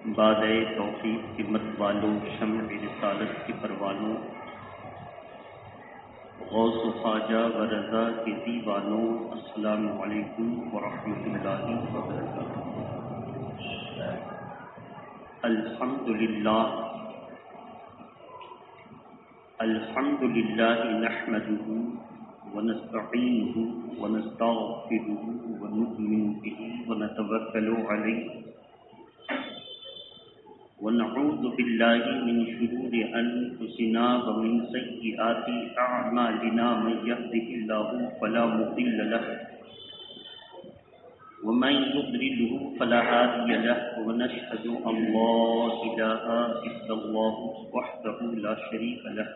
بادِ توفیق کی مت والوں، شمع رسالت کے پروانوں، غوث و خواجہ و رضا کے دیوانوں، السلام علیکم ورحمۃ اللہ وبرکاتہ۔ الحمدللہ نحمده ونستعینه ونستغفره ونؤمن به ونتوکل علیہ ونعوذ باللہ من شرور انفسنا ومن سیئات اعمالنا، من یهده اللہ فلا مضل له ومن یضلل فلا هادی له، ونشهد ان لا الہ الا اللہ وحدہ لا شریک له،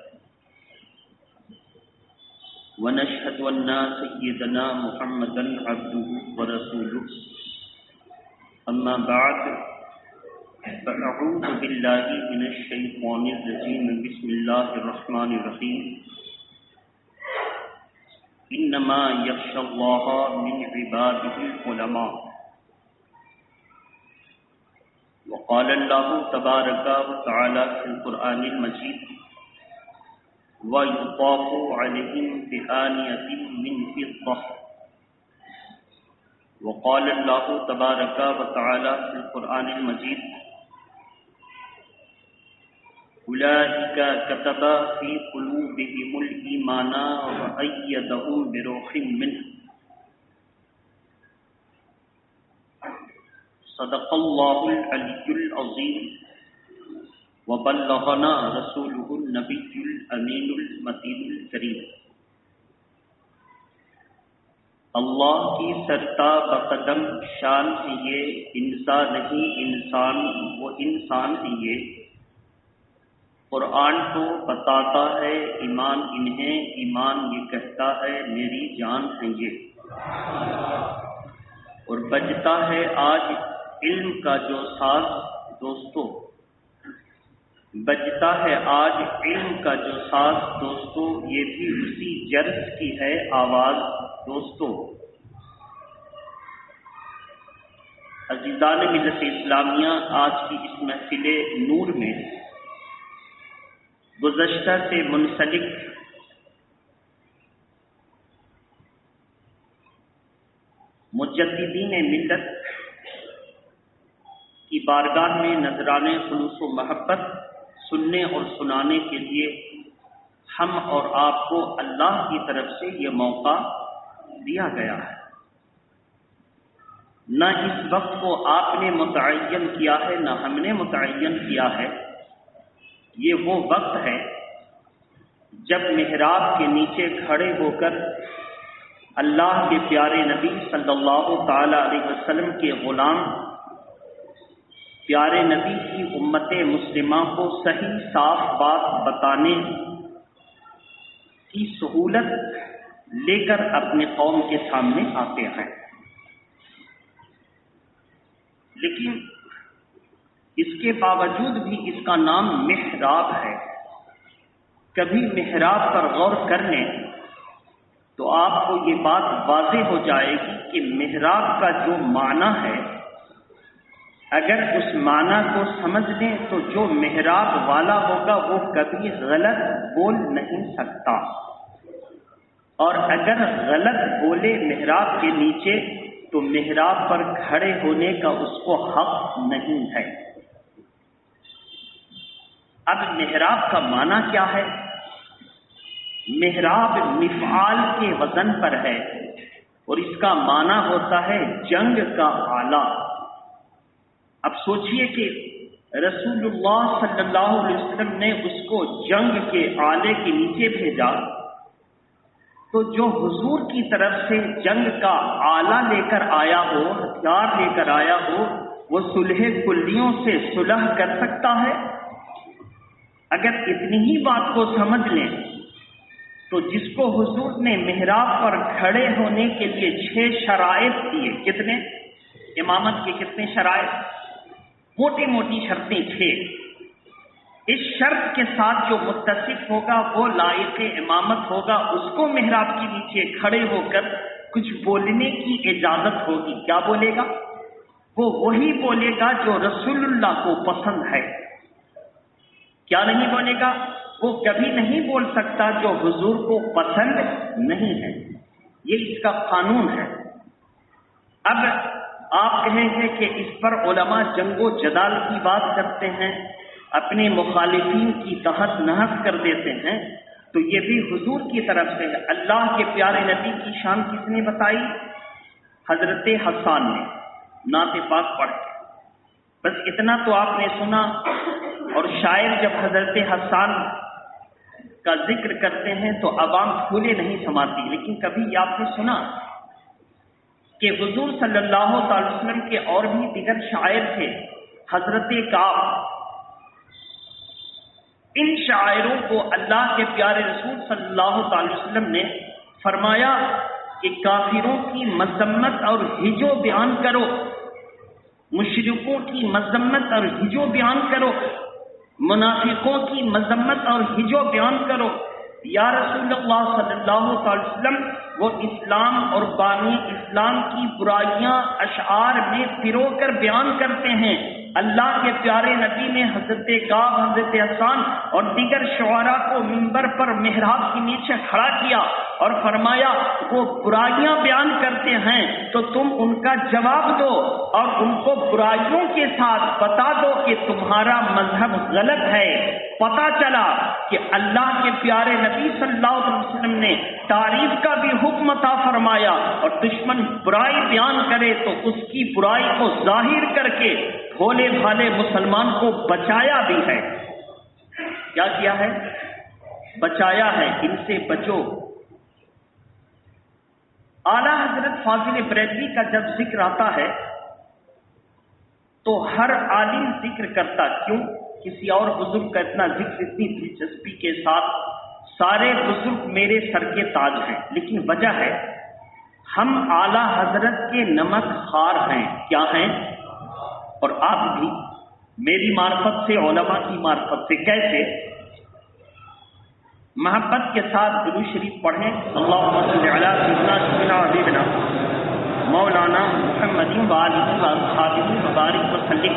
ونشهد ان سیدنا محمدا عبده ورسوله، اما بعد فأعوذ بالله من الشيطان الرجيم، بسم الله الرحمن الرحيم، إنما يخشى الله من عباده العلماء، وقال الله تبارك وتعالى في القرآن المجيد، ويطاف عليهم بآنية من فضة، وقال الله تبارك وتعالى في القرآن المجيد، أولئك كتب في قلوبهم الإيمان وأيدهم بروح منه، صدق الله العلي العظيم، وبلغنا رسوله النبي الأمين المتين الكريم۔ اللہ کی سرتا بقدم شان ہے یہ، انسان نہیں انسان وہ انسان ہے یہ، قرآن کو بتاتا ہے ایمان انہیں، ایمان یہ کہتا ہے میری جان ہے یہ، اور بجتا ہے آج علم کا جو ساز دوستو، بجتا ہے آج علم کا جو ساز دوستو، یہ بھی اسی جرس کی ہے آواز دوستو۔ عزیزان ملت اسلامیہ، آج کی اس محفل نور میں گزشتہ سے منسلک مجددین ملت کی بارگاہ میں نذرانے خلوص و محبت سننے اور سنانے کے لیے ہم اور آپ کو اللہ کی طرف سے یہ موقع دیا گیا ہے۔ نہ اس وقت کو آپ نے متعین کیا ہے، نہ ہم نے متعین کیا ہے، یہ وہ وقت ہے جب محراب کے نیچے کھڑے ہو کر اللہ کے پیارے نبی صلی اللہ تعالی علیہ وسلم کے غلام پیارے نبی کی امت مسلمہ کو صحیح صاف بات بتانے کی سہولت لے کر اپنے قوم کے سامنے آتے ہیں، لیکن اس کے باوجود بھی اس کا نام محراب ہے۔ کبھی محراب پر غور کر لیں تو آپ کو یہ بات واضح ہو جائے گی کہ محراب کا جو معنی ہے، اگر اس معنی کو سمجھ لیں تو جو محراب والا ہوگا وہ کبھی غلط بول نہیں سکتا، اور اگر غلط بولے محراب کے نیچے تو محراب پر کھڑے ہونے کا اس کو حق نہیں ہے۔ اب محراب کا معنی کیا ہے؟ محراب مفعال کے وزن پر ہے اور اس کا معنی ہوتا ہے جنگ کا آلہ۔ اب سوچئے کہ رسول اللہ صلی اللہ علیہ وسلم نے اس کو جنگ کے آلے کے نیچے بھیجا، تو جو حضور کی طرف سے جنگ کا آلہ لے کر آیا ہو، ہتھیار لے کر آیا ہو، وہ صلح کلیوں سے صلح کر سکتا ہے؟ اگر اتنی ہی بات کو سمجھ لیں تو جس کو حضور نے محراب پر کھڑے ہونے کے لیے 6 شرائط دیے، کتنے؟ امامت کے کتنے شرائط؟ موٹی موٹی شرطیں 6۔ اس شرط کے ساتھ جو متصف ہوگا وہ لائق امامت ہوگا، اس کو محراب کے نیچے کھڑے ہو کر کچھ بولنے کی اجازت ہوگی۔ کیا بولے گا؟ وہ وہی بولے گا جو رسول اللہ کو پسند ہے. کیا نہیں بولے گا؟ وہ کبھی نہیں بول سکتا جو حضور کو پسند نہیں ہے. یہ اس کا قانون ہے. اب آپ کہیں گے کہ اس پر علماء جنگ و جدال کی بات کرتے ہیں، اپنے مخالفین کی تحت نحس کر دیتے ہیں، تو یہ بھی حضور کی طرف سے ہے. اللہ کے پیارے نبی کی شان کس نے بتائی؟ حضرت حسان نے نعت پاک پڑھ کے. بس اتنا تو آپ نے سنا. اور شاعر جب حضرت حسان کا ذکر کرتے ہیں تو عوام پھولے نہیں سماتی. لیکن کبھی آپ نے سنا کہ حضور صلی اللہ تعالی وسلم کے اور بھی دیگر شاعر تھے، حضرت کعب. ان شاعروں کو اللہ کے پیارے رسول صلی اللہ تعالی وسلم نے فرمایا کہ کافروں کی مذمت اور ہجو بیان کرو، مشرکوں کی مذمت اور ہجو بیان کرو، منافقوں کی مذمت اور ہجو بیان کرو. یا رسول اللہ صلی اللہ علیہ وسلم وہ اسلام اور بانی اسلام کی برائیاں اشعار میں پرو کر بیان کرتے ہیں. اللہ کے پیارے نبی نے حضرت کعب، حضرت حسان اور دیگر شعراء کو منبر پر محراب کے نیچے کھڑا کیا اور فرمایا وہ برائیاں بیان کرتے ہیں تو تم ان کا جواب دو اور ان کو برائیوں کے ساتھ بتا دو کہ تمہارا مذہب غلط ہے. پتہ چلا کہ اللہ کے پیارے نبی صلی اللہ علیہ وسلم نے تعریف کا بھی حکم عطا فرمایا اور دشمن برائی بیان کرے تو اس کی برائی کو ظاہر کر کے بھولے بھالے مسلمان کو بچایا بھی ہے. کیا کیا ہے؟ بچایا ہے. ان سے بچو. اعلیٰ حضرت فاضل بریلوی کا جب ذکر آتا ہے تو ہر عالم ذکر کرتا. کیوں؟ کسی اور بزرگ کا اتنا ذکر اتنی دلچسپی کے ساتھ. سارے بزرگ میرے سر کے تاج ہیں، لیکن وجہ ہے ہم اعلیٰ حضرت کے نمک خوار ہیں. کیا ہیں؟ اور آپ بھی میری معرفت سے، علماء کی معرفت سے. کیسے؟ محبت کے ساتھ درود شریف پڑھیں. اللہم صل علی سیدنا حبیبنا مولانا محمد وآلہ وصحبہ وبارک وسلم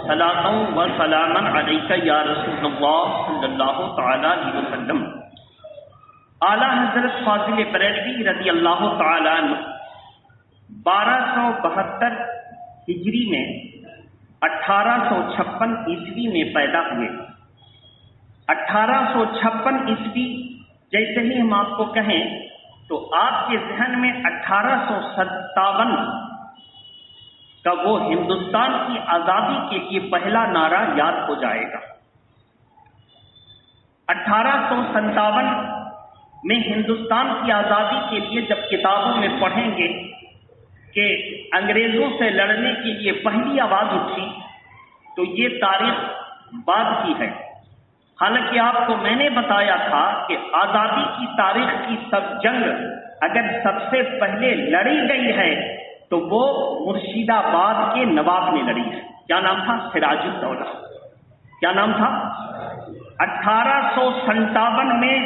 صلاۃ و سلاما علیک یا رسول اللہ صلی اللہ تعالی علیہ وسلم. اعلیٰ حضرت فاضل بریلوی رضی اللہ تعالی عنہ 1272 ہجری میں 1856 عیسوی میں پیدا ہوئے. 1856 عیسوی جیسے ہی ہم آپ کو کہیں تو آپ کے ذہن میں 1857 کا وہ ہندوستان کی آزادی کے لیے پہلا نعرہ یاد ہو جائے گا. 1857 میں ہندوستان کی آزادی کے لیے جب کتابوں میں پڑھیں گے کہ انگریزوں سے لڑنے کے لیے پہلی آواز اٹھی تو یہ تاریخ بعد کی ہے. حالانکہ آپ کو میں نے بتایا تھا کہ آزادی کی تاریخ کی سب جنگ اگر سب سے پہلے لڑی گئی ہے تو وہ مرشید آباد کے نواب نے لڑی ہے. کیا نام تھا؟ سراج الدولہ. کیا نام تھا؟ 1857 میں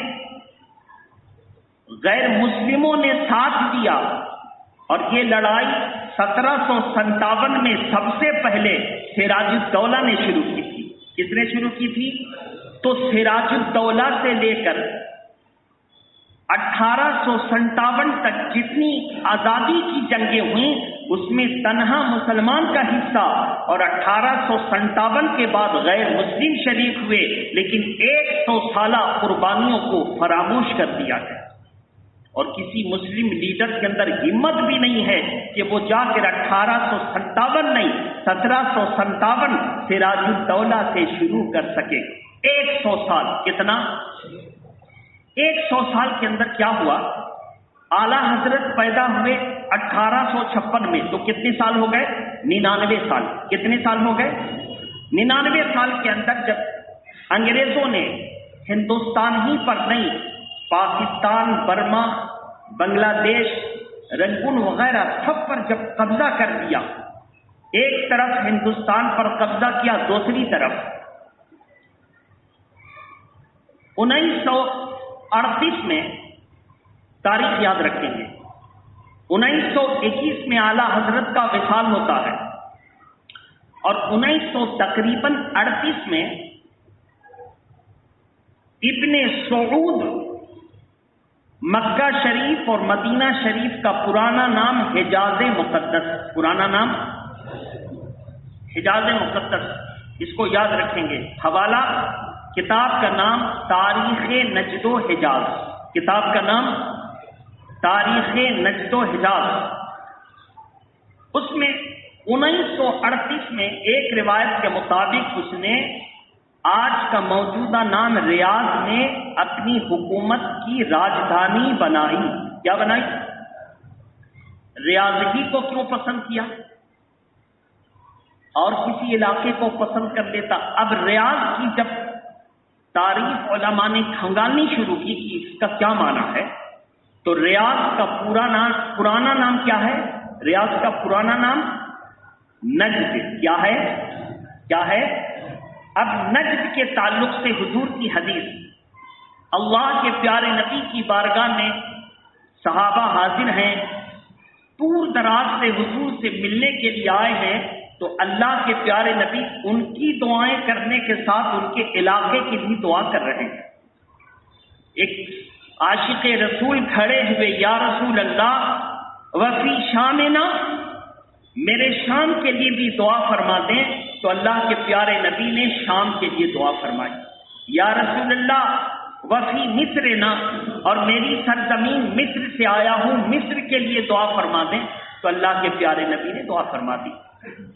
غیر مسلموں نے ساتھ دیا اور یہ لڑائی 1757 میں سب سے پہلے سراج الدولہ نے شروع کی تھی. کس نے شروع کی تھی؟ تو سراج الدولہ سے لے کر 1857 تک جتنی آزادی کی جنگیں ہوئیں اس میں تنہا مسلمان کا حصہ، اور 1857 کے بعد غیر مسلم شریک ہوئے، لیکن 100 سالہ قربانیوں کو فراموش کر دیا گیا. اور کسی مسلم لیڈر کے اندر ہمت بھی نہیں ہے کہ وہ جا کر 1857 نہیں 1757 سراج الدولہ سے شروع کر سکے. 100 سال. کتنا؟ 100 سال کے اندر کیا ہوا؟ اعلیٰ حضرت پیدا ہوئے 1856 میں، تو کتنے سال ہو گئے؟ 99 سال. کتنے سال ہو گئے؟ 99 سال کے اندر جب انگریزوں نے ہندوستان ہی پر نہیں، پاکستان، برما، بنگلہ دیش، رنگون وغیرہ سب پر جب قبضہ کر دیا، ایک طرف ہندوستان پر قبضہ کیا، دوسری طرف 1938 میں، تاریخ یاد رکھیں گے، 1921 میں اعلیٰ حضرت کا وصال ہوتا ہے اور 1938 میں ابن سعود مکہ شریف اور مدینہ شریف کا پرانا نام حجاز مقدس، پرانا نام حجاز مقدس، اس کو یاد رکھیں گے۔ حوالہ کتاب کا نام تاریخ نجد و حجاز، کتاب کا نام تاریخ نجد و حجاز۔ اس میں 1938 میں ایک روایت کے مطابق اس نے آج کا موجودہ نام ریاض میں اپنی حکومت کی راجدھانی بنائی۔ کیا بنائی؟ ریاض ہی کو کیوں پسند کیا؟ اور کسی علاقے کو پسند کر لیتا۔ اب ریاض کی جب تعریف علماء نے کھنگالنی شروع کی کہ اس کا کیا معنی ہے، تو ریاض کا پرانا نام کیا ہے؟ ریاض کا پرانا نام نجد۔ کیا ہے؟ کیا ہے؟ اب نجد کے تعلق سے حضور کی حدیث، اللہ کے پیارے نبی کی بارگاہ میں صحابہ حاضر ہیں، دور دراز سے حضور سے ملنے کے لیے آئے ہیں، تو اللہ کے پیارے نبی ان کی دعائیں کرنے کے ساتھ ان کے علاقے کی بھی دعا کر رہے ہیں۔ ایک عاشق رسول کھڑے ہوئے، یا رسول اللہ وفی شامنا، میرے شام کے لیے بھی دعا فرما دیں، تو اللہ کے پیارے نبی نے شام کے لیے دعا فرمائی۔ یا رسول اللہ وفی مصر نا، اور میری سرزمین مصر سے آیا ہوں، مصر کے لیے دعا فرما دیں، تو اللہ کے پیارے نبی نے دعا فرما دی۔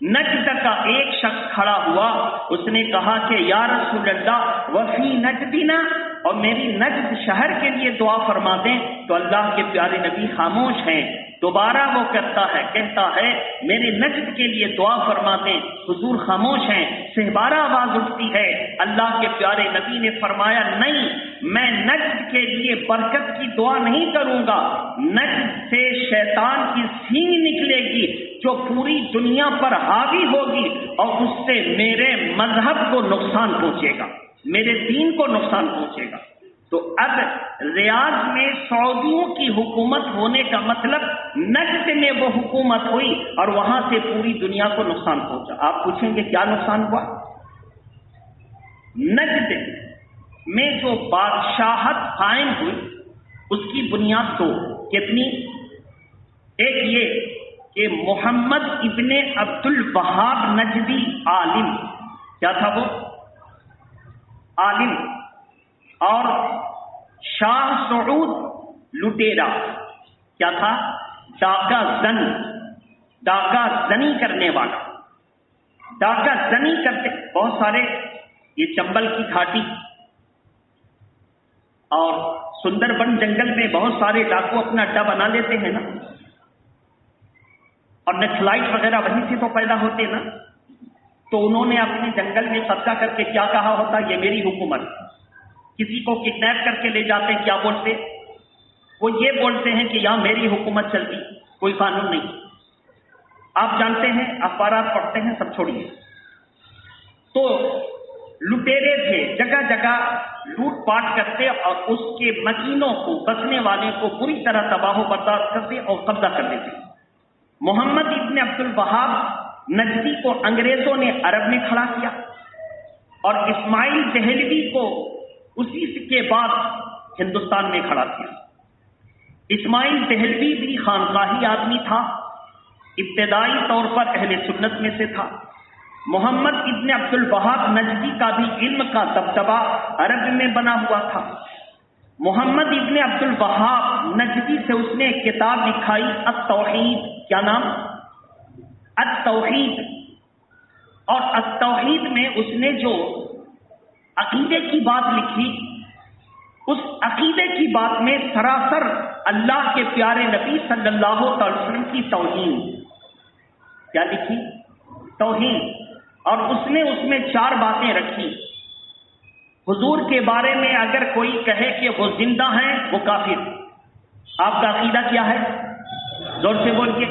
نجد کا ایک شخص کھڑا ہوا، اس نے کہا کہ یا رسول اللہ وفی نجدنا، اور میری نجد شہر کے لیے دعا فرما دیں، تو اللہ کے پیارے نبی خاموش ہیں۔ دوبارہ وہ کہتا ہے میرے نجد کے لیے دعا فرما دیں، حضور خاموش ہیں۔ سہبارہ آواز اٹھتی ہے، اللہ کے پیارے نبی نے فرمایا نہیں، میں نجد کے لیے برکت کی دعا نہیں کروں گا، نجد سے شیطان کی سینگ نکلے گی جو پوری دنیا پر حاوی ہوگی، اور اس سے میرے مذہب کو نقصان پہنچے گا، میرے دین کو نقصان پہنچے گا۔ تو اب ریاض میں سعودیوں کی حکومت ہونے کا مطلب نجد میں وہ حکومت ہوئی اور وہاں سے پوری دنیا کو نقصان پہنچا۔ آپ پوچھیں گے کیا نقصان ہوا؟ نجد میں جو بادشاہت قائم ہوئی اس کی بنیاد دو، کتنی؟ ایک یہ کہ محمد ابن عبد الوہاب نجدی عالم، کیا تھا وہ؟ عالم، اور شاہ سعود لٹیرا، کیا تھا؟ ڈاکہ زن، ڈاکہ زنی کرنے والا، ڈاکہ زنی کرتے بہت سارے، یہ چمبل کی گھاٹی اور سندر بن جنگل میں بہت سارے ڈاکو اپنا اڈا بنا لیتے ہیں نا، اور نکسلائٹ وغیرہ وہیں سے تو پیدا ہوتے نا، تو انہوں نے اپنے جنگل میں قبضہ کر کے کیا کہا ہوتا؟ یہ میری حکومت۔ کسی کو کڈنیپ کر کے لے جاتے کیا بولتے؟ وہ یہ بولتے ہیں کہ یہاں میری حکومت چلتی، کوئی قانون نہیں۔ آپ جانتے ہیں، اخبارات پڑھتے ہیں، سب چھوڑیے۔ تو لٹیرے تھے، جگہ جگہ لوٹ پاٹ کرتے اور اس کے مکینوں کو، بسنے والے کو پوری طرح تباہ و برباد کرتے اور قبضہ کر لیتے۔ محمد ابن عبد الوہاب نجدی کو انگریزوں نے عرب میں کھڑا کیا، اور اسماعیل دہلوی کو اسی کے بعد ہندوستان میں کھڑا کیا۔ اسماعیل دہلوی بھی خانقاہی آدمی تھا، ابتدائی طور پر اہل سنت میں سے تھا۔ محمد ابن عبد الوہاب نجدی کا بھی علم کا دبدبہ عرب میں بنا ہوا تھا۔ محمد ابن عبد الوہاب نجدی سے اس نے ایک کتاب لکھائی التوحید، کیا نام؟ التوحید، اور التوحید میں اس نے جو عقیدے کی بات لکھی، اس عقیدے کی بات میں سراسر اللہ کے پیارے نبی صلی اللہ علیہ وسلم کی توہین، کیا لکھی؟ توہین۔ اور اس نے اس میں 4 باتیں رکھی۔ حضور کے بارے میں اگر کوئی کہے کہ وہ زندہ ہیں، وہ کافر۔ آپ کا عقیدہ کیا ہے؟ زور سے بولیے۔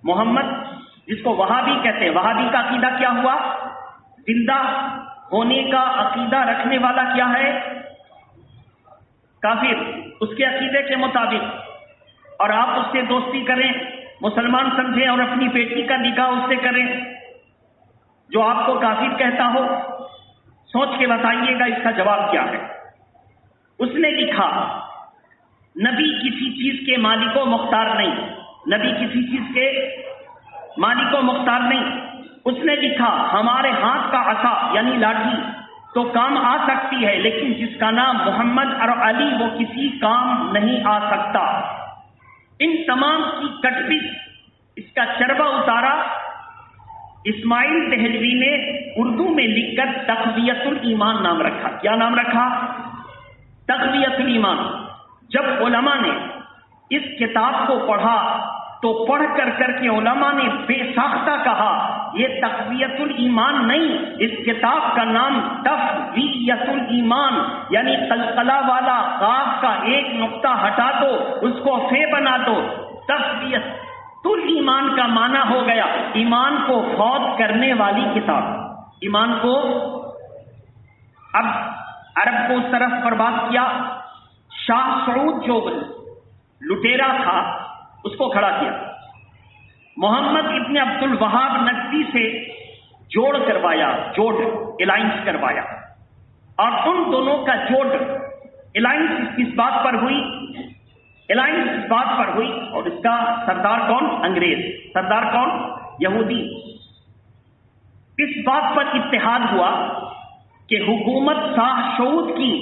محمد، جس کو وہابی کہتے ہیں، وہابی کا عقیدہ کیا ہوا؟ زندہ ہونے کا عقیدہ رکھنے والا کیا ہے؟ کافر، اس کے عقیدے کے مطابق۔ اور آپ اس سے دوستی کریں، مسلمان سمجھیں اور اپنی بیٹی کا نکاح اس سے کریں جو آپ کو کافر کہتا ہو؟ سوچ کے بتائیے گا اس کا جواب کیا ہے۔ اس نے لکھا نبی کسی چیز کے مالک و مختار نہیں، نبی کسی چیز کے مالک و مختار نہیں۔ اس نے لکھا ہمارے ہاتھ کا عصا یعنی لاٹھی تو کام آ سکتی ہے، لیکن جس کا نام محمد اور علی وہ کسی کام نہیں آ سکتا۔ ان تمام کی کٹ پٹ اس کا چربہ اتارا اسماعیل دہلوی نے اردو میں لکھ کر تقویت الایمان نام رکھا۔ کیا نام رکھا؟ تقویت الایمان۔ جب علماء نے اس کتاب کو پڑھا تو پڑھ کر کے علماء نے بے ساختہ کہا یہ تقویت الایمان نہیں، اس کتاب کا نام تفویت الایمان یعنی قلقلہ والا قاف کا ایک نقطہ ہٹا دو، اس کو فے بنا دو، تفویت الایمان کا معنی ہو گیا ایمان کو فوت کرنے والی کتاب۔ ایمان کو اب عرب کو اس طرف برباد کیا، شاہ سعود جو لٹیرا تھا اس کو کھڑا کیا، محمد ابن عبد الوہاب نجدی سے جوڑ کروایا، جوڑ الائنس کروایا، اور ان دونوں کا جوڑ الائنس اس بات پر ہوئی، الائنس اس بات پر ہوئی، اور اس کا سردار کون؟ انگریز۔ سردار کون؟ یہودی۔ اس بات پر اتحاد ہوا کہ حکومت شاہ سعود کی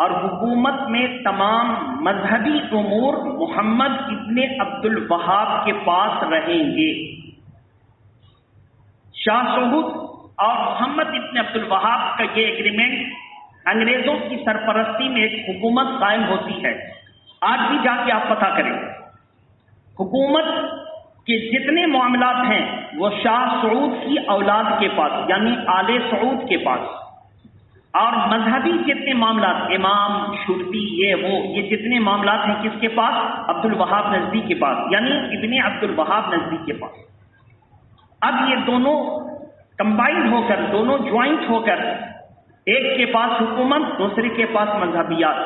اور حکومت میں تمام مذہبی امور محمد ابن عبد الوہاب کے پاس رہیں گے۔ شاہ سعود اور محمد ابن عبد الوہاب کا یہ ایگریمنٹ انگریزوں کی سرپرستی میں ایک حکومت قائم ہوتی ہے۔ آج بھی جا کے آپ پتہ کریں، حکومت کے جتنے معاملات ہیں وہ شاہ سعود کی اولاد کے پاس یعنی آل سعود کے پاس، اور مذہبی جتنے معاملات امام شرطی یہ جتنے معاملات ہیں کس کے پاس؟ عبد الوہاب نجدی کے پاس یعنی ابن عبد الوہاب نجدی کے پاس۔ اب یہ دونوں کمبائنڈ ہو کر، دونوں جوائنٹ ہو کر، ایک کے پاس حکومت دوسرے کے پاس مذہبیات۔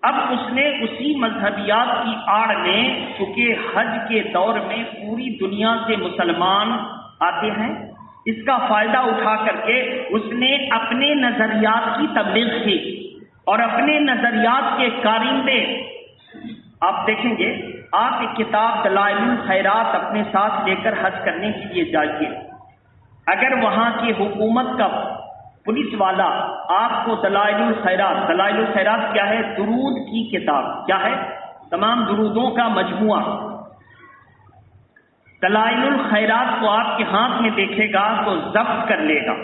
اب اس نے اسی مذہبیات کی آڑ میں، چونکہ حج کے دور میں پوری دنیا سے مسلمان آتے ہیں، اس کا فائدہ اٹھا کر کے اس نے اپنے نظریات کی تبلیغ کی، اور اپنے نظریات کے کارندے آپ دیکھیں گے۔ آپ ایک کتاب دلائل الخیرات اپنے ساتھ لے کر حج کرنے کے لیے جائیے، اگر وہاں کی حکومت کا پولیس والا آپ کو دلائل الخیرات کیا ہے؟ درود کی کتاب، کیا ہے؟ تمام درودوں کا مجموعہ۔ دلائل الخیرات کو آپ کے ہاتھ میں دیکھے گا تو ضبط کر لے گا،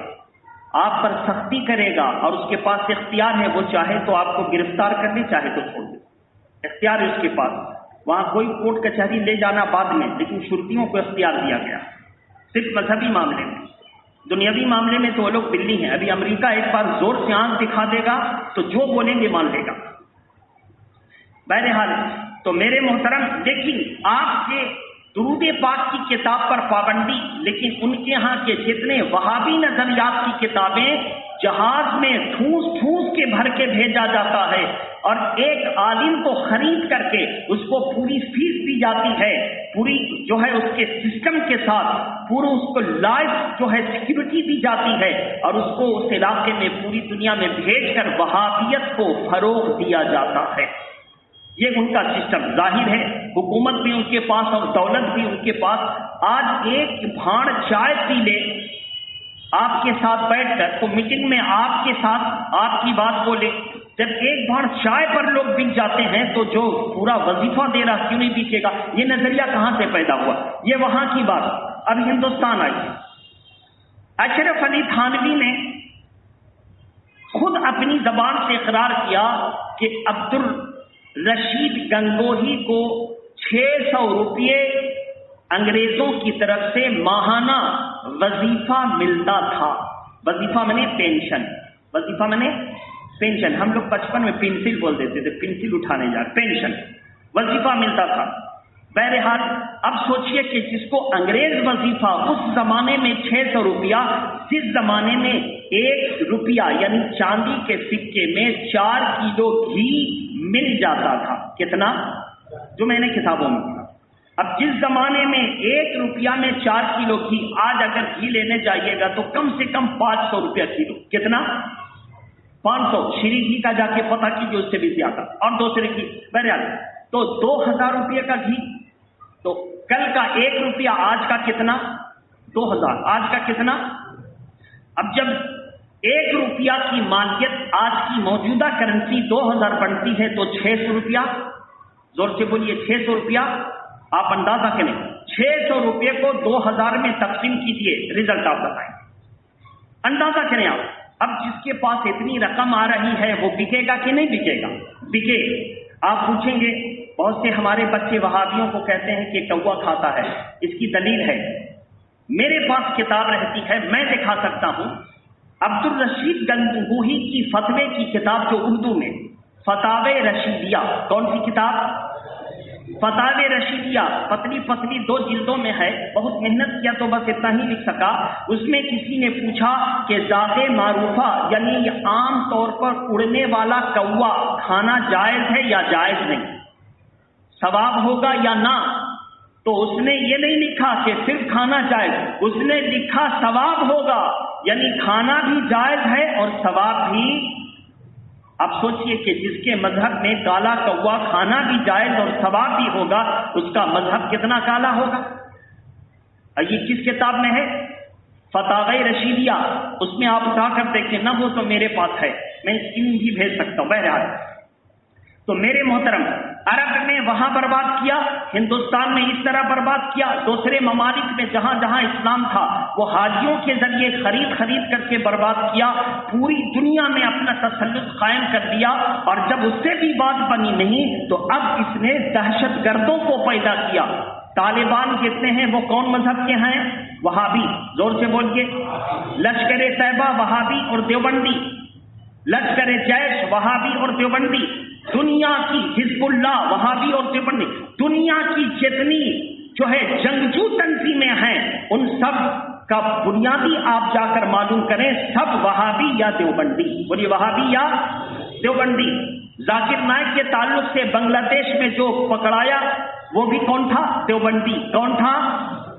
آپ پر سختی کرے گا، اور اس کے پاس اختیار ہے، وہ چاہے تو آپ کو گرفتار کر لے، چاہے تو چھوڑ دے، اختیار ہے اس کے پاس۔ وہاں کوئی کورٹ کچہری لے جانا بعد میں، لیکن شرطیوں کو اختیار دیا گیا، صرف مذہبی معاملے میں۔ دنیاوی معاملے میں تو وہ لوگ بلی ہیں۔ ابھی امریکہ ایک بار زور سے آنکھ دکھا دے گا تو جو بولیں گے مان لے گا۔ بہرحال تو میرے محترم، لیکن آپ کے درود پاک کی کتاب پر پابندی، لیکن ان کے ہاں کے جتنے وہابی نظریات کی کتابیں جہاز میں ٹھوس ٹھوس کے بھر کے بھیجا جاتا ہے، اور ایک عالم کو خرید کر کے اس کو پوری فیس دی جاتی ہے، پوری جو ہے اس کے سسٹم کے ساتھ پورا اس کو لائف جو ہے سیکیورٹی دی جاتی ہے، اور اس کو اس علاقے میں پوری دنیا میں بھیج کر وہابیت کو فروغ دیا جاتا ہے۔ یہ ان کا سسٹم ظاہر ہے، حکومت بھی ان کے پاس اور دولت بھی ان کے پاس۔ آج ایک بھاڑ چائے پی لے آپ کے ساتھ بیٹھ کر تو میٹنگ میں آپ کے ساتھ آپ کی بات بولے، جب ایک بھاڑ چائے پر لوگ بک جاتے ہیں تو جو پورا وظیفہ دے رہا کیوں نہیں بکے گا؟ یہ نظریہ کہاں سے پیدا ہوا؟ یہ وہاں کی بات۔ اب ہندوستان آئی، اشرف علی تھانوی نے خود اپنی زبان سے اقرار کیا کہ عبد الرشید گنگوہی کو 600 روپئے انگریزوں کی طرف سے ماہانہ وظیفہ ملتا تھا۔ وظیفہ میں نے پینشن، وظیفہ میں نے پینشن، ہم لوگ بچپن میں پنسل بول دیتے تھے، پنسل اٹھانے جا رہے، پینشن وظیفہ ملتا تھا۔ بہرحال اب سوچئے کہ جس کو انگریز وظیفہ اس زمانے میں 600 روپیہ، جس زمانے میں 1 روپیہ یعنی چاندی کے سکے میں 4 کلو گھی مل جاتا تھا، کتنا؟ جو میں نے کتابوں میں پڑھا۔ اب جس زمانے میں 1 روپیہ میں 4 کلو گھی، آج اگر گھی لینے جائیے گا تو کم سے کم 500 روپیہ کلو۔ کتنا؟ 500۔ شری گھی کا جا کے پتہ کیجیے، اس سے بھی زیادہ، اور دوسرے گھی بہرحال تو 2000 روپیے کا گھی۔ تو کل کا 1 روپیہ، آج کا کتنا؟ 2000۔ آج کا کتنا؟ اب جب 1 روپیہ کی مالیت آج کی موجودہ کرنسی 2000 بنتی ہے تو 600 روپیہ، زور سے بولیے 600 روپیہ، آپ اندازہ کریں 600 روپے کو 2000 میں تقسیم کیجئے، رزلٹ آپ بتائیں، اندازہ کریں آپ۔ اب جس کے پاس اتنی رقم آ رہی ہے وہ بکے گا کہ نہیں بکے گا؟ بکے۔ آپ پوچھیں گے بہت سے ہمارے بچے وہابیوں کو کہتے ہیں کہ کوا کھاتا ہے، اس کی دلیل ہے، میرے پاس کتاب رہتی ہے، میں دکھا سکتا ہوں۔ عبدالرشید گنگوہی کی فتوے کی کتاب جو اردو میں فتاوی رشیدیہ، کون سی کتاب؟ فتاوی رشیدیہ، پتلی پتلی 2 جلدوں میں ہے، بہت محنت کیا تو بس اتنا ہی لکھ سکا۔ اس میں کسی نے پوچھا کہ ذات معروفہ یعنی عام طور پر اڑنے والا کوا کھانا جائز ہے یا جائز نہیں، ثواب ہوگا یا نہ؟ تو اس نے یہ نہیں لکھا کہ صرف کھانا جائز، اس نے لکھا ثواب ہوگا، یعنی کھانا بھی جائز ہے اور ثواب بھی۔ اب سوچئے کہ جس کے مذہب میں کالا کوا کھانا بھی جائز اور ثواب بھی ہوگا، اس کا مذہب کتنا کالا ہوگا؟ یہ کس کتاب میں ہے؟ فتاوی رشیدیہ۔ اس میں آپ اٹھا کر دیکھیں، نہ وہ تو میرے پاس ہے، میں اسکرین بھی بھیج سکتا ہوں۔ بہرحال تو میرے محترم، عرب میں وہاں برباد کیا، ہندوستان میں اس طرح برباد کیا، دوسرے ممالک میں جہاں جہاں اسلام تھا وہ حاجیوں کے ذریعے خرید کر کے برباد کیا، پوری دنیا میں اپنا تسلط قائم کر دیا، اور جب اس سے بھی بات بنی نہیں تو اب اس نے دہشت گردوں کو پیدا کیا۔ طالبان کہتے ہیں وہ کون مذہب کے ہیں؟ وہابی، زور سے بولیے۔ لشکر طیبہ وہابی اور دیوبندی، لشکر جیش وہابی اور دیوبندی، دنیا کی حزب اللہ وہابی اور دیوبندی، دنیا کی جتنی جو ہے جنگجو تنظیمیں ہیں ان سب کا بنیادی آپ جا کر معلوم کریں، سب وہابی یا دیوبندی۔ بولیے وہابی یا دیوبندی۔ ذاکر نائک کے تعلق سے بنگلہ دیش میں جو پکڑایا وہ بھی کون تھا؟ دیوبندی۔ کون تھا؟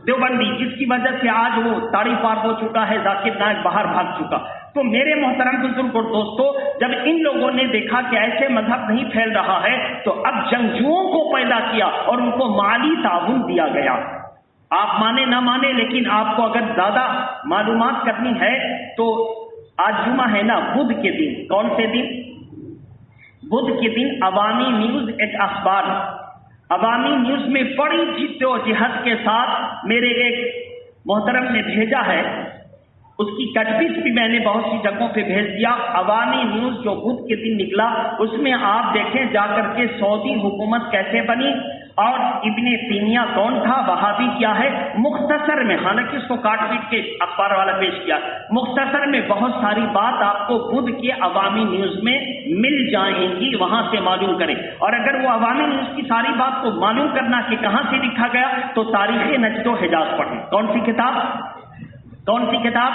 دیوبندی، جس کی وجہ سے آج وہ تاڑی پار ہو چکا ہے، ذاکر نائک باہر بھاگ چکا۔ تو میرے محترم بزرگ اور دوستو، جب ان لوگوں نے دیکھا کہ ایسے مذہب نہیں پھیل رہا ہے تو اب جنگجوؤں کو پیدا کیا اور ان کو مالی تعاون دیا گیا۔ آپ مانے نہ مانے، لیکن آپ کو اگر زیادہ معلومات کرنی ہے تو آج جمعہ ہے نا، بدھ کے دن، کون سے دن؟ بدھ کے دن عوامی نیوز ایک اخبار، عوامی نیوز میں بڑی جد و جہد کے ساتھ میرے ایک محترم نے بھیجا ہے، اس کی کٹپیس بھی میں نے بہت سی جگہوں پہ بھیج دیا۔ عوامی نیوز جو بدھ کے دن نکلا، اس میں آپ دیکھیں جا کر کے سعودی حکومت کیسے بنی اور ابن تیمیہ کون تھا، وہابی کیا ہے، مختصر میں، حالانکہ اس کو کاٹ پیٹ کے اخبار والا پیش کیا، مختصر میں بہت ساری بات آپ کو بدھ کے عوامی نیوز میں مل جائیں گی، وہاں سے معلوم کریں۔ اور اگر وہ عوامی نیوز کی ساری بات کو معلوم کرنا کہ کہاں سے لکھا گیا تو تاریخ نجد و حجاز پڑھیں۔ کون سی کتاب؟ کون سی کتاب؟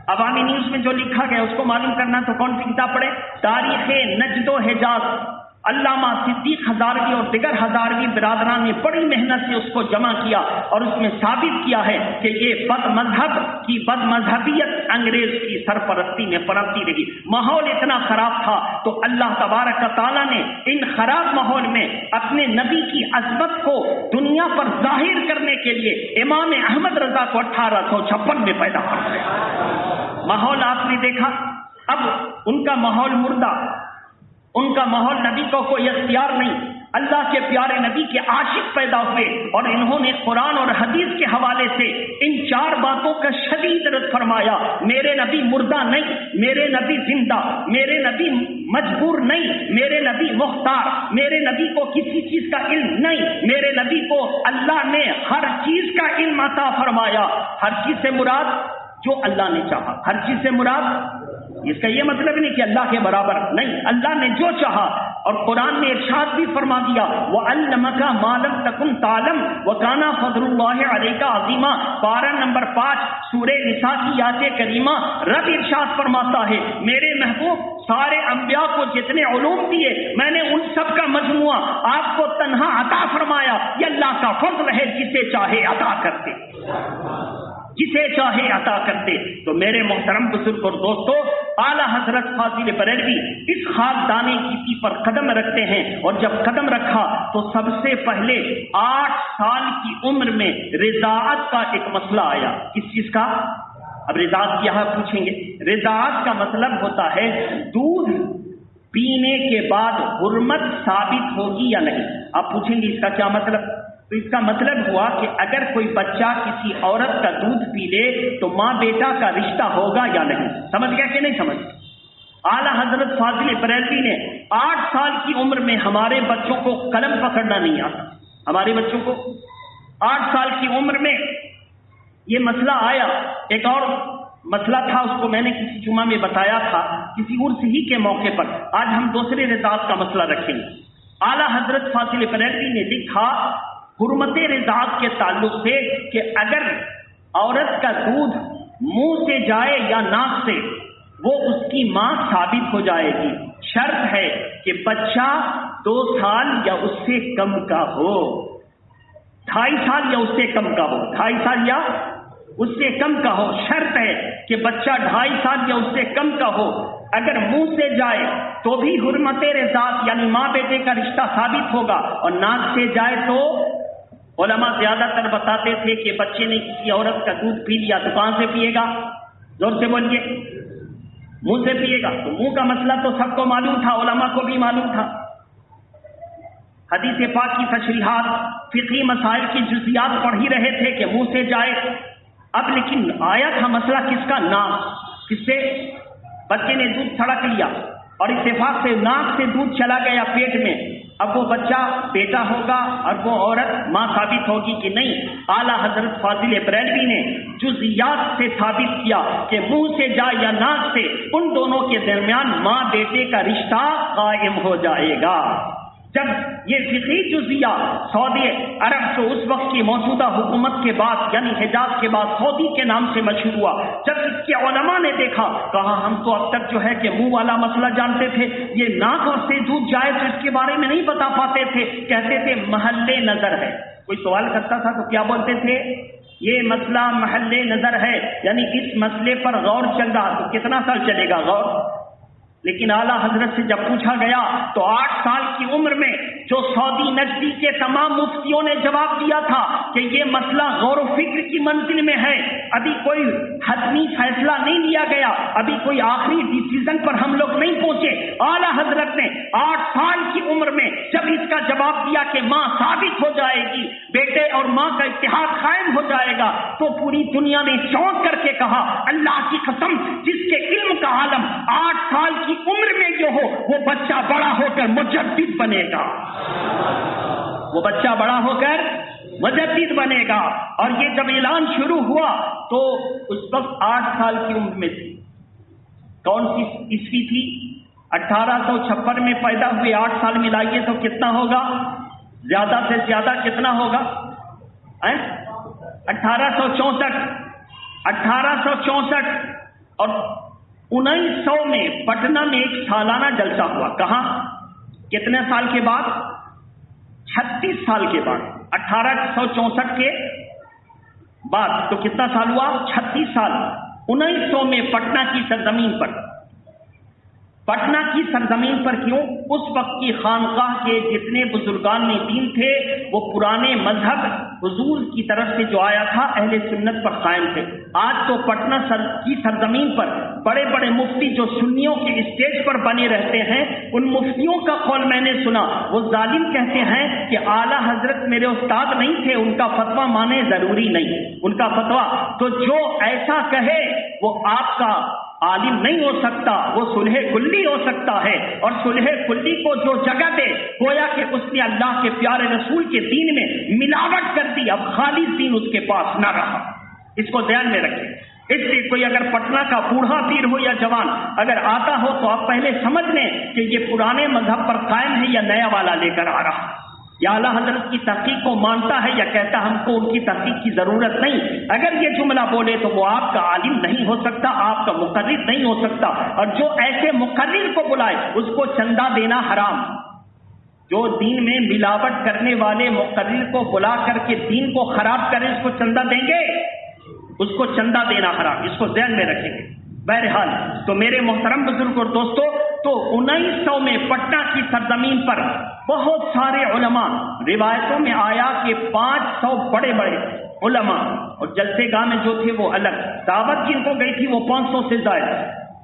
عوامی نیوز میں جو لکھا گیا اس کو معلوم کرنا تو کون سی کتاب پڑھے؟ تاریخ نجد و حجاز۔ علامہ صدیق ہزاروی اور دیگر ہزاروی برادران نے بڑی محنت سے اس کو جمع کیا اور اس میں ثابت کیا ہے کہ یہ بد مذہب کی بد مذہبیت انگریز کی سرپرستی میں پنپتی رہی۔ ماحول اتنا خراب تھا تو اللہ تبارک تعالیٰ نے ان خراب ماحول میں اپنے نبی کی عظمت کو دنیا پر ظاہر کرنے کے لیے امام احمد رضا کو 1856 میں پیدا کر دیا۔ ماحول آپ نے دیکھا، اب ان کا ماحول مردہ، ان کا ماحول، نبی کو کوئی اختیار نہیں، اللہ کے پیارے نبی کے عاشق پیدا ہوئے اور انہوں نے قرآن اور حدیث کے حوالے سے ان 4 باتوں کا شدید رد فرمایا۔ میرے نبی مردہ نہیں، میرے نبی زندہ، میرے نبی مجبور نہیں، میرے نبی مختار، میرے نبی کو کسی چیز کا علم نہیں، میرے نبی کو اللہ نے ہر چیز کا علم عطا فرمایا۔ ہر چیز سے مراد جو اللہ نے چاہا، ہر چیز سے مراد اس کا یہ مطلب نہیں کہ اللہ کے برابر نہیں، اللہ نے جو چاہا اور قرآن نے ارشاد بھی فرما دیا وَعَلَّمَكَ مَا لَمْ تَكُنْ تَعْلَمْ وَكَانَ فَضْلُ اللَّهِ عَلَيْكَ عَظِيمًا، پارہ نمبر 5 سورہ نساء کی آیت کریمہ۔ رب ارشاد فرماتا ہے میرے محبوب سارے انبیاء کو جتنے علوم دیے میں نے ان سب کا مجموعہ آپ کو تنہا عطا فرمایا، یہ اللہ کا فضل ہے، جسے چاہے عطا کرتے، جسے چاہے عطا کرتے۔ تو میرے محترم بزرگ اور دوستو، اعلیٰ حضرت فاضل بریلوی اس خاکدان کی پر قدم رکھتے ہیں، اور جب قدم رکھا تو سب سے پہلے 8 سال کی عمر میں رضاعت کا ایک مسئلہ آیا۔ کس چیز کا؟ اب رضاعت یہاں پوچھیں گے، رضاعت کا مطلب ہوتا ہے دودھ پینے کے بعد حرمت ثابت ہوگی یا نہیں۔ آپ پوچھیں گے اس کا کیا مطلب؟ تو اس کا مطلب ہوا کہ اگر کوئی بچہ کسی عورت کا دودھ پی لے تو ماں بیٹا کا رشتہ ہوگا یا نہیں۔ سمجھ گیا کہ نہیں سمجھ؟ اعلیٰ حضرت فاضل بریلوی نے 8 سال کی عمر میں ہمارے بچوں کو قلم پکڑنا نہیں آتا، ہمارے بچوں کو 8 سال کی عمر میں یہ مسئلہ آیا۔ ایک اور مسئلہ تھا، اس کو میں نے کسی جمعہ میں بتایا تھا کسی عرس ہی کے موقع پر۔ آج ہم دوسرے رضاعت کا مسئلہ رکھیں گے۔ اعلیٰ حضرت فاضل بریلوی نے لکھا حرمت رضاعت کے تعلق سے کہ اگر عورت کا دودھ منہ سے جائے یا ناک سے وہ اس کی ماں ثابت ہو جائے گی، شرط ہے کہ بچہ 2 سال یا اس سے کم کا ہو، 2.5 سال یا اس سے کم کا ہو، 2.5 سال یا اس سے کم کا ہو، شرط ہے کہ بچہ 2.5 سال یا اس سے کم کا ہو۔ اگر منہ سے جائے تو بھی حرمت رضاعت یعنی ماں بیٹے کا رشتہ ثابت ہوگا، اور ناک سے جائے تو علماء زیادہ تر بتاتے تھے کہ بچے نے کسی عورت کا دودھ پی لیا تو کہاں سے پیے گا؟ زور سے بولیے، منہ سے پیے گا۔ تو منہ کا مسئلہ تو سب کو معلوم تھا، علماء کو بھی معلوم تھا، حدیث پاک کی تشریحات فقہی مسائل کی جزیات پڑھ ہی رہے تھے کہ منہ سے جائے۔ اب لیکن آیا تھا مسئلہ کس کا؟ ناک۔ کس سے؟ بچے نے دودھ سڑک لیا اور اتفاق سے ناک سے دودھ چلا گیا پیٹ میں، اب وہ بچہ بیٹا ہوگا اور وہ عورت ماں ثابت ہوگی کہ نہیں؟ اعلیٰ حضرت فاضل بریلوی نے جزیات سے ثابت کیا کہ منہ سے جائے یا ناک سے، ان دونوں کے درمیان ماں بیٹے کا رشتہ قائم ہو جائے گا۔ جب یہ فقہی جزیہ سعودی عرب تو اس وقت کی موجودہ حکومت کے بعد یعنی حجاز کے بعد سعودی کے نام سے مشہور ہوا، جب اس کے علماء نے دیکھا کہا ہم تو اب تک جو ہے کہ منہ والا مسئلہ جانتے تھے، یہ ناک اور سے دودھ جائے تو اس کے بارے میں نہیں بتا پاتے تھے، کہتے تھے محل نظر ہے۔ کوئی سوال کرتا تھا تو کیا بولتے تھے؟ یہ مسئلہ محل نظر ہے، یعنی اس مسئلے پر غور چل رہا، تو کتنا سال چلے گا غور؟ لیکن اعلیٰ حضرت سے جب پوچھا گیا تو 8 سال کی عمر میں جو سعودی نجدی کے تمام مفتیوں نے جواب دیا تھا کہ یہ مسئلہ غور و فکر کی منزل میں ہے، ابھی کوئی حتمی فیصلہ نہیں لیا گیا، ابھی کوئی آخری ڈیسیزن پر ہم لوگ نہیں پہنچے۔ اعلیٰ حضرت نے 8 سال کی عمر میں جب اس کا جواب دیا کہ ماں ثابت ہو جائے گی، بیٹے اور ماں کا اتحاد قائم ہو جائے گا، تو پوری دنیا نے چونک کر کے کہا اللہ کی قسم جس کے علم کا عالم 8 سال کی عمر میں جو ہو وہ بچہ بڑا ہو کر مجدد بنے گا، وہ بچہ بڑا ہو کر مجدد بنے گا۔ اور یہ جب اعلان شروع ہوا تو اس وقت 8 سال کی عمر میں تھی۔ کون سی عیسوی تھی؟ 1856 میں پیدا ہوئے، 8 سال ملائیے تو کتنا ہوگا؟ زیادہ سے زیادہ کتنا ہوگا؟ 1864 اور 1900 میں پٹنہ میں ایک سالانہ جلسہ ہوا۔ کہاں؟ کتنے سال کے بعد؟ 36 سال کے بعد۔ 1864 کے بعد تو کتنا سال ہوا؟ 36 سال۔ 1900 میں پٹنہ کی سرزمین پر، پٹنہ کی سرزمین پر کیوں؟ اس وقت کی خانقاہ کے جتنے بزرگان دین تھے وہ پرانے مذہب حضور کی طرف سے جو آیا تھا اہل سنت پر قائم تھے۔ آج تو پٹنہ کی سرزمین پر بڑے بڑے مفتی جو سنیوں کے اسٹیج پر بنے رہتے ہیں، ان مفتیوں کا قول میں نے سنا، وہ ظالم کہتے ہیں کہ اعلیٰ حضرت میرے استاد نہیں تھے، ان کا فتویٰ مانے ضروری نہیں، ان کا فتویٰ تو جو ایسا کہے وہ آپ کا عالم نہیں ہو سکتا، وہ صلح کلی ہو سکتا ہے، اور صلح کلی کو جو جگہ دے گویا کہ اس نے اللہ کے پیارے رسول کے دین میں ملاوٹ کر دی، اب خالص دین اس کے پاس نہ رہا۔ اس کو دھیان میں رکھیں۔ اس لیے کوئی اگر پٹنہ کا بوڑھا پیر ہو یا جوان اگر آتا ہو تو آپ پہلے سمجھ لیں کہ یہ پرانے مذہب پر قائم ہے یا نیا والا لے کر آ رہا، یا اعلیٰ حضرت کی تحقیق کو مانتا ہے یا کہتا ہم کو ان کی تحقیق کی ضرورت نہیں۔ اگر یہ جملہ بولے تو وہ آپ کا عالم نہیں ہو سکتا، آپ کا مقرر نہیں ہو سکتا، اور جو ایسے مقرر کو بلائے اس کو چندہ دینا حرام۔ جو دین میں ملاوٹ کرنے والے مقرر کو بلا کر کے دین کو خراب کرے اس کو چندہ دیں گے؟ اس کو چندہ دینا حرام، اس کو ذہن میں رکھیں گے۔ بہرحال تو میرے محترم بزرگ اور دوستو، تو 1900 میں پٹنہ کی سرزمین پر بہت سارے علماء، روایتوں میں آیا کہ 500 بڑے بڑے علماء، اور جلسے گاہ میں جو تھے وہ الگ، دعوت جن کو گئی تھی وہ 500 سے زائد،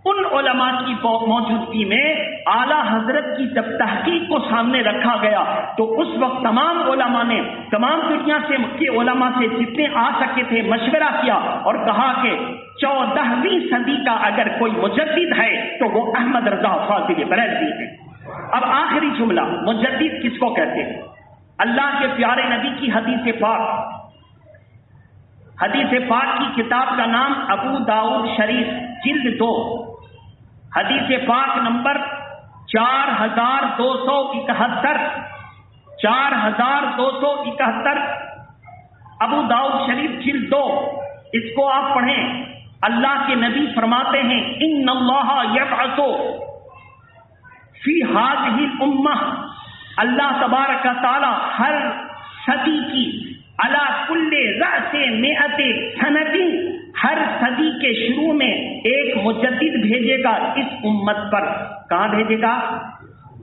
ان علماء کی موجودگی میں اعلیٰ حضرت کی جب تحقیق کو سامنے رکھا گیا تو اس وقت تمام علماء نے تمام دنیا سے کے علماء سے جتنے آ سکے تھے مشورہ کیا اور کہا کہ 14ویں صدی کا اگر کوئی مجدد ہے تو وہ احمد رضا فاضل بریلوی ہے۔ اب آخری جملہ، مجدد کس کو کہتے ہیں؟ اللہ کے پیارے نبی کی حدیث پاک کی کتاب کا نام ابو داؤد شریف جلد 2، حدیث پاک نمبر 4271، 4271 ابو داؤد شریف جلد 2، اس کو آپ پڑھیں۔ اللہ کے نبی فرماتے ہیں ان اللہ یبعث فی ہذہ الامہ، اللہ تبارک تعالی ہر صدی کی علی کل رأس مئۃ سنۃ، ہر صدی کے شروع میں ایک مجدد بھیجے گا اس امت پر۔ کہاں بھیجے گا؟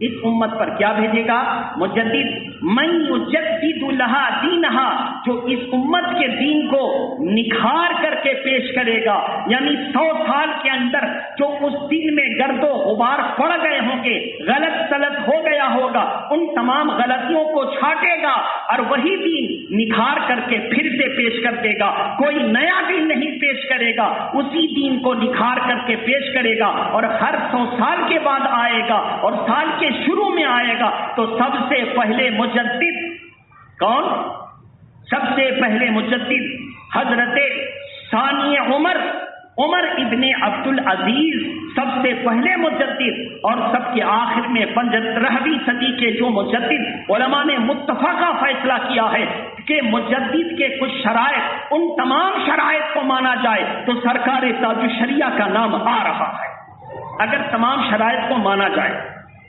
اس امت پر۔ کیا بھیجے گا؟ مجدد۔ من یجدد لہا دینہا، جو اس امت کے دین کو نکھار کر کے پیش کرے گا، یعنی 100 سال کے اندر جو اس دین میں گرد و غبار پڑ گئے ہوں گے، غلط سلط ہو گیا ہوگا، ان تمام غلطیوں کو چھانٹے گا اور وہی دین نکھار کر کے پھر سے پیش کر دے گا۔ کوئی نیا دین نہیں پیش کرے گا، اسی دین کو نکھار کر کے پیش کرے گا، اور ہر 100 سال کے بعد آئے گا اور سال کے شروع میں آئے گا تو سب سے پہلے مجدد کون؟ سب سے پہلے مجدد حضرت ثانی عمر ابن عبد العزیز، سب سے پہلے مجدد، اور سب کے آخر میں 15ویں صدی کے جو مجدد علماء نے متفقہ فیصلہ کیا ہے کہ مجدد کے کچھ شرائط، ان تمام شرائط کو مانا جائے تو سرکار تاج الشریعہ کا نام آ رہا ہے۔ اگر تمام شرائط کو مانا جائے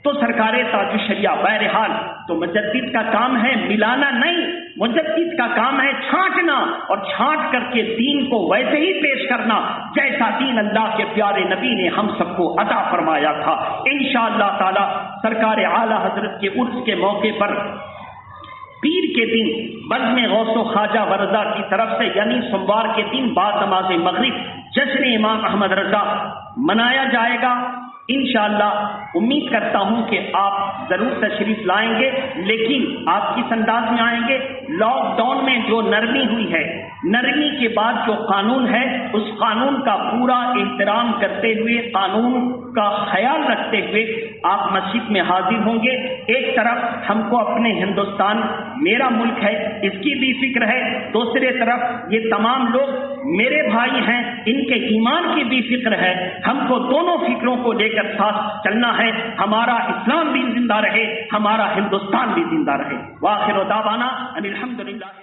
تو سرکار تاج الشریعہ۔ بہرحال تو مجدد کا کام ہے ملانا نہیں، مجدد کا کام ہے چھانٹنا، اور چھانٹ کر کے دین کو ویسے ہی پیش کرنا جیسا دین اللہ کے پیارے نبی نے ہم سب کو عطا فرمایا تھا۔ انشاءاللہ تعالی سرکار اعلیٰ حضرت کے عرس کے موقع پر پیر کے دن بزم غوث و خواجہ ورضا کی طرف سے، یعنی سوموار کے دن بعد نماز مغرب جشن امام احمد رضا منایا جائے گا۔ انشاءاللہ امید کرتا ہوں کہ آپ ضرور تشریف لائیں گے، لیکن آپ کس انداز میں آئیں گے؟ لاک ڈاؤن میں جو نرمی ہوئی ہے، نرمی کے بعد جو قانون ہے اس قانون کا پورا احترام کرتے ہوئے، قانون کا خیال رکھتے ہوئے آپ مسجد میں حاضر ہوں گے۔ ایک طرف ہم کو اپنے ہندوستان میرا ملک ہے اس کی بھی فکر ہے، دوسرے طرف یہ تمام لوگ میرے بھائی ہیں ان کے ایمان کی بھی فکر ہے۔ ہم کو دونوں فکروں کو لے کر ساتھ چلنا ہے، ہمارا اسلام بھی زندہ رہے، ہمارا ہندوستان بھی زندہ رہے۔ وآخر دعوانا ان الحمدللہ۔